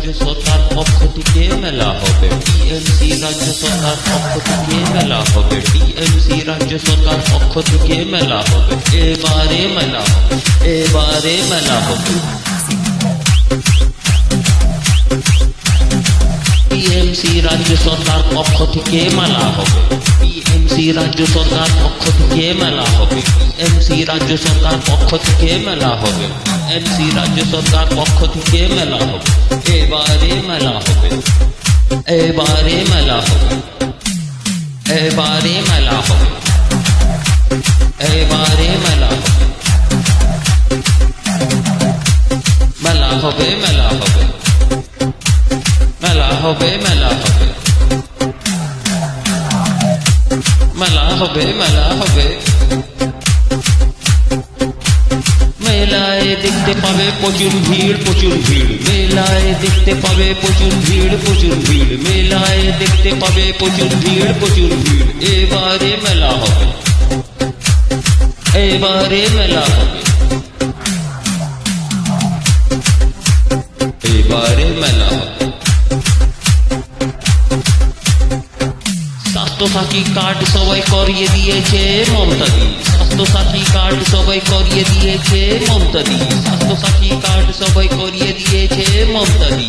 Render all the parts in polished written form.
রাজ্য সরকার পক্ষ থেকে মেলা হবে, টিএমসি রাজ্য সরকার পক্ষ থেকে মেলা হবে, টিএমসি রাজ্য সরকার পক্ষ থেকে মেলা হবে, এবারে মেলা হবে, এবারে মেলা হবে। টিএমসি রাজ্য সরকার পক্ষ থেকে মেলা হবে, টিএমসি রাজ্য সরকার পক্ষ থেকে মেলা হবে, টিএমসি রাজ্য সরকার পক্ষ থেকে মেলা হবে, টিএমসি রাজ্য সরকার পক্ষ থেকে মেলা হবে, এবারে মেলা হবে, এবারে মেলা হবে, এবারে মেলা হবে, এবারে মেলা হবে, মেলা হবে, মেলা হবে, মেলা হবে, মেলা হবে, মেলা হবে, মেলা হবে। মেলায় দেখতে পাবে প্রচুর ভিড়, প্রচুর ভিড়, মেলায় দেখতে পাবে প্রচুর ভিড়, প্রচুর ভিড়, মেলায় দেখতে পাবে প্রচুর ভিড়, প্রচুর ভিড়, এবারে মেলা হবে, এবারে মেলা হবে, এবারে মেলা হবে। স্বাস্থ্যসাথী কার্ড সবাই করিয়ে দিয়েছে মমতাদি, স্বাস্থ্যসাথী কার্ড সবাই করিয়ে দিয়েছে মমতাদি, স্বাস্থ্যসাথী কার্ড সবাই করিয়ে দিয়েছে মমতাদি,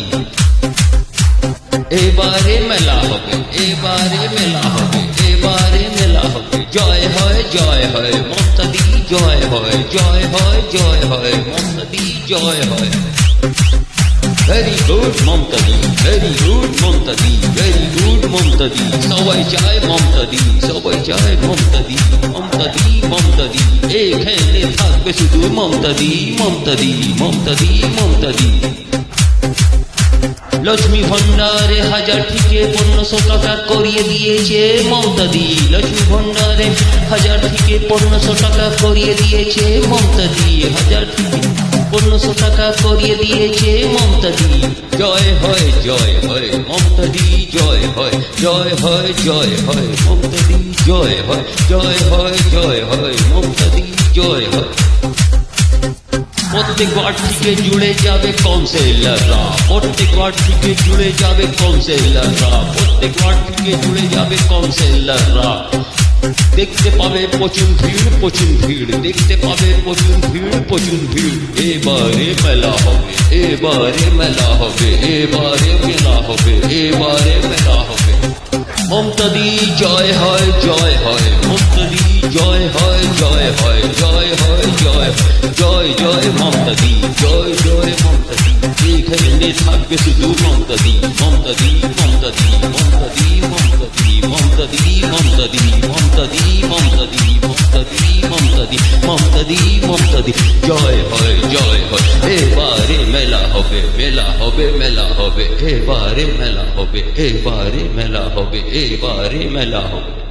এবারে মেলা হবে, এবারে মেলা হবে, এবারে মেলা হবে। জয় হয়, জয় হয় মমতাদি, জয় হয়, জয় হয়, জয় হয় মমতাদি, জয় হয়। ভেরি গুড মমতাদি, ভেরি গুড মমতাদি, ভেরি গুড মমতাদি, সবাই চায় মমতাদি, সবাই চায় মমতাদি, মমতাদি, মমতাদি, এখানে থাকবে শুধু মমতাদি, মমতাদি, মমতাদি, মমতাদি। লক্ষ্মী ভণ্ডারে 1000 থেকে 1500 টাকা করিয়ে দিয়েছে মমতাদি, লক্ষ্মী ভণ্ডারে 1000 থেকে 1500 টাকা করিয়ে দিয়েছে মমতাদি, 1000 থেকে 1500 টাকা করিয়ে দিয়েছে মমতাদি। জয় হয়, জয় হয় মমতাদি, জয় হয়, জয় হয়, জয় হয় মমতাদি, জয় হয়, জয় হয়, জয় হয় মমতাদি, জয় হয়। প্রত্যেক ওয়ার্ড থেকে জুড়ে যাবে কাউন্সিলররা, প্রত্যেক ওয়ার্ড থেকে জুড়ে যাবে কাউন্সিলররা, প্রত্যেক ওয়ার্ড থেকে জুড়ে যাবে কাউন্সিলররা। দেখতে পাবে প্রচুর ভিড়, প্রচুর ভিড়, দেখতে পাবে প্রচুর ভিড়, প্রচুর ভিড়, এবারে মেলা হবে, এবারে মেলা হবে, এবারে মেলা হবে, এবারে মেলা হবে। মমতাদি জয় হয়, জয় হয় মমতাদি, জয় হয়, জয় হয়, জয় হয়, জয় হয়, জয় জয় মমতাদি, জয় জয় মমতাদি, এখানে থাকবে শুধু মমতাদি, মমতাদি, মমতাদি, মমতাদি, মমতাদি, মমতাদি, মমতাদি, মমতাদি, মমতাদি, মমতাদি, মমতাদি, মমতাদি, মমতাদি, জয় হয়, জয় হয়, এবারে মেলা হবে, মেলা হবে, মেলা হবে, এবারে মেলা হবে, এবারে মেলা হবে, এবারে মেলা হবে।